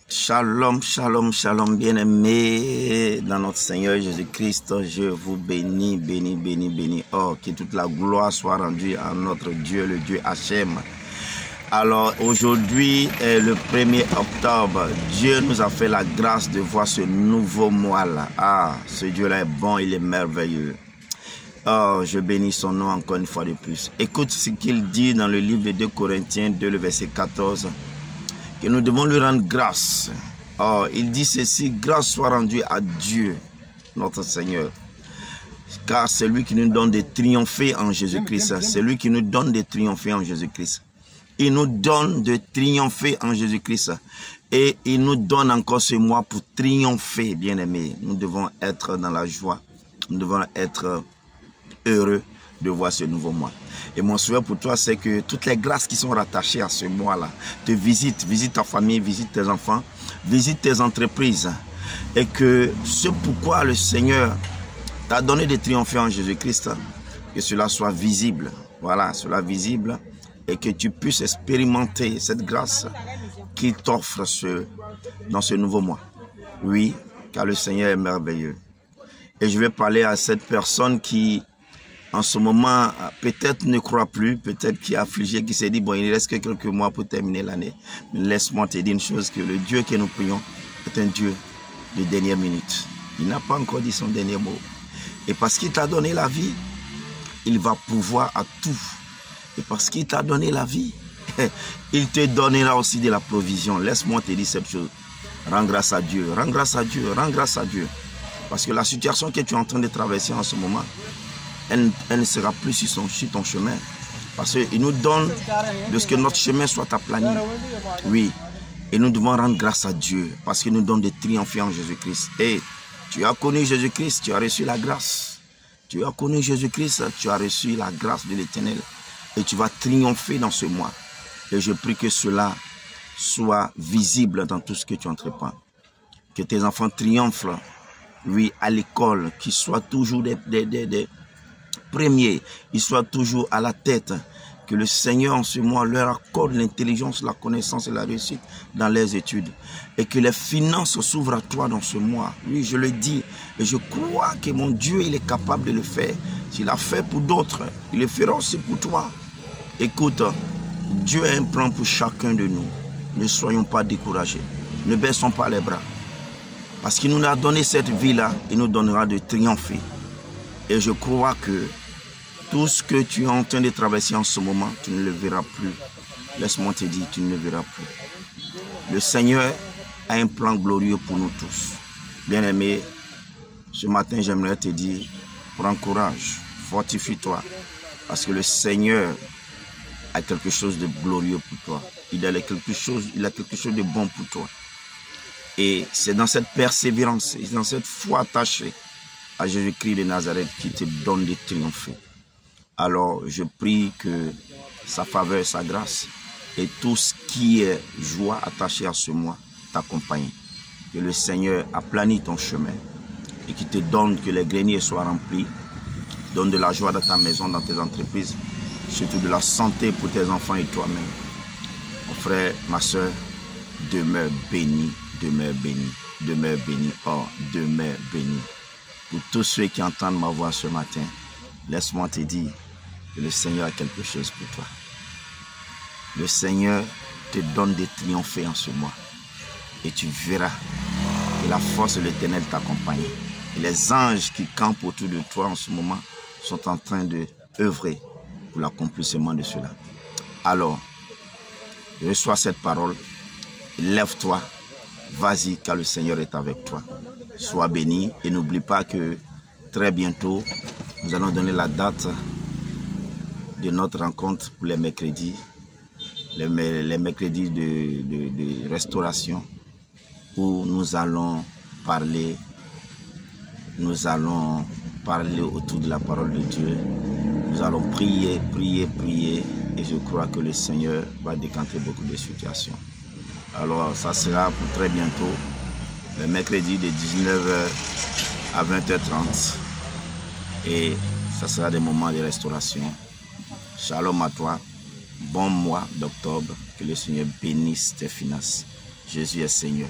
Shalom, shalom, shalom, bien-aimés dans notre Seigneur Jésus-Christ. Je vous bénis, bénis, bénis, bénis. Oh, que toute la gloire soit rendue à notre Dieu, le Dieu Hachem. Alors, aujourd'hui est le 1er octobre. Dieu nous a fait la grâce de voir ce nouveau mois-là. Ah, ce Dieu-là est bon, il est merveilleux. Oh, je bénis son nom encore une fois de plus. Écoute ce qu'il dit dans le livre de 2 Corinthiens 2, le verset 14. Que nous devons lui rendre grâce. Oh, il dit ceci, grâce soit rendue à Dieu, notre Seigneur. Car c'est lui qui nous donne de triompher en Jésus-Christ. C'est lui qui nous donne de triompher en Jésus-Christ. Il nous donne de triompher en Jésus-Christ. Et il nous donne encore ce mois pour triompher, bien-aimés. Nous devons être dans la joie. Nous devons être heureux de voir ce nouveau mois. Et mon souhait pour toi, c'est que toutes les grâces qui sont rattachées à ce mois-là te visitent. Visite ta famille, visite tes enfants, visite tes entreprises. Et que ce pourquoi le Seigneur t'a donné de triompher en Jésus-Christ, que cela soit visible. Voilà, cela visible. Et que tu puisses expérimenter cette grâce qu'il t'offre dans ce nouveau mois. Oui, car le Seigneur est merveilleux. Et je vais parler à cette personne qui, en ce moment, peut-être ne croit plus, peut-être qui est affligé, qui s'est dit, bon, il reste que quelques mois pour terminer l'année. Mais laisse-moi te dire une chose, que le Dieu que nous prions est un Dieu de dernière minute. Il n'a pas encore dit son dernier mot. Et parce qu'il t'a donné la vie, il va pouvoir à tout. Et parce qu'il t'a donné la vie, il te donnera aussi de la provision. Laisse-moi te dire cette chose. Rends grâce à Dieu, rends grâce à Dieu, rends grâce à Dieu. Parce que la situation que tu es en train de traverser en ce moment, elle ne sera plus sur ton chemin. Parce qu'il nous donne de ce que notre chemin soit aplani. Oui. Et nous devons rendre grâce à Dieu. Parce qu'il nous donne de triompher en Jésus-Christ. Et tu as connu Jésus-Christ, tu as reçu la grâce. Tu as connu Jésus-Christ, tu as reçu la grâce de l'Éternel. Et tu vas triompher dans ce mois. Et je prie que cela soit visible dans tout ce que tu entreprends. Que tes enfants triomphent, oui, à l'école, qu'ils soient toujours des premiers, ils soient toujours à la tête. Que le Seigneur en ce mois leur accorde l'intelligence, la connaissance et la réussite dans leurs études. Et que les finances s'ouvrent à toi dans ce mois. Oui, je le dis. Et je crois que mon Dieu, il est capable de le faire. S'il l'a fait pour d'autres, il le fera aussi pour toi. Écoute, Dieu a un plan pour chacun de nous. Ne soyons pas découragés. Ne baissons pas les bras. Parce qu'il nous a donné cette vie-là, il nous donnera de triompher. Et je crois que tout ce que tu es en train de traverser en ce moment, tu ne le verras plus. Laisse-moi te dire, tu ne le verras plus. Le Seigneur a un plan glorieux pour nous tous. Bien-aimé, ce matin, j'aimerais te dire, prends courage, fortifie-toi. Parce que le Seigneur a quelque chose de glorieux pour toi. Il a quelque chose de bon pour toi. Et c'est dans cette persévérance, c'est dans cette foi attachée à Jésus-Christ de Nazareth qui te donne de triompher. Alors, je prie que sa faveur, sa grâce et tout ce qui est joie attachée à ce mois t'accompagne. Que le Seigneur aplanit ton chemin et qu'il te donne que les greniers soient remplis. Donne de la joie dans ta maison, dans tes entreprises, surtout de la santé pour tes enfants et toi-même. Mon frère, ma soeur, demeure béni, demeure béni, demeure béni, oh, demeure béni. Pour tous ceux qui entendent ma voix ce matin, laisse-moi te dire que le Seigneur a quelque chose pour toi. Le Seigneur te donne de triompher en ce mois. Et tu verras que la force de l'Éternel t'accompagne. Et les anges qui campent autour de toi en ce moment sont en train de œuvrer pour l'accomplissement de cela. Alors, reçois cette parole, lève-toi, vas-y car le Seigneur est avec toi. Sois béni et n'oublie pas que très bientôt, nous allons donner la date de notre rencontre pour les mercredis, les mercredis de restauration, où nous allons parler autour de la parole de Dieu. Nous allons prier, prier, prier, et je crois que le Seigneur va décanter beaucoup de situations. Alors, ça sera pour très bientôt, le mercredi de 19h à 20h30. Et ça sera des moments de restauration. Shalom à toi. Bon mois d'octobre. Que le Seigneur bénisse tes finances. Jésus est Seigneur.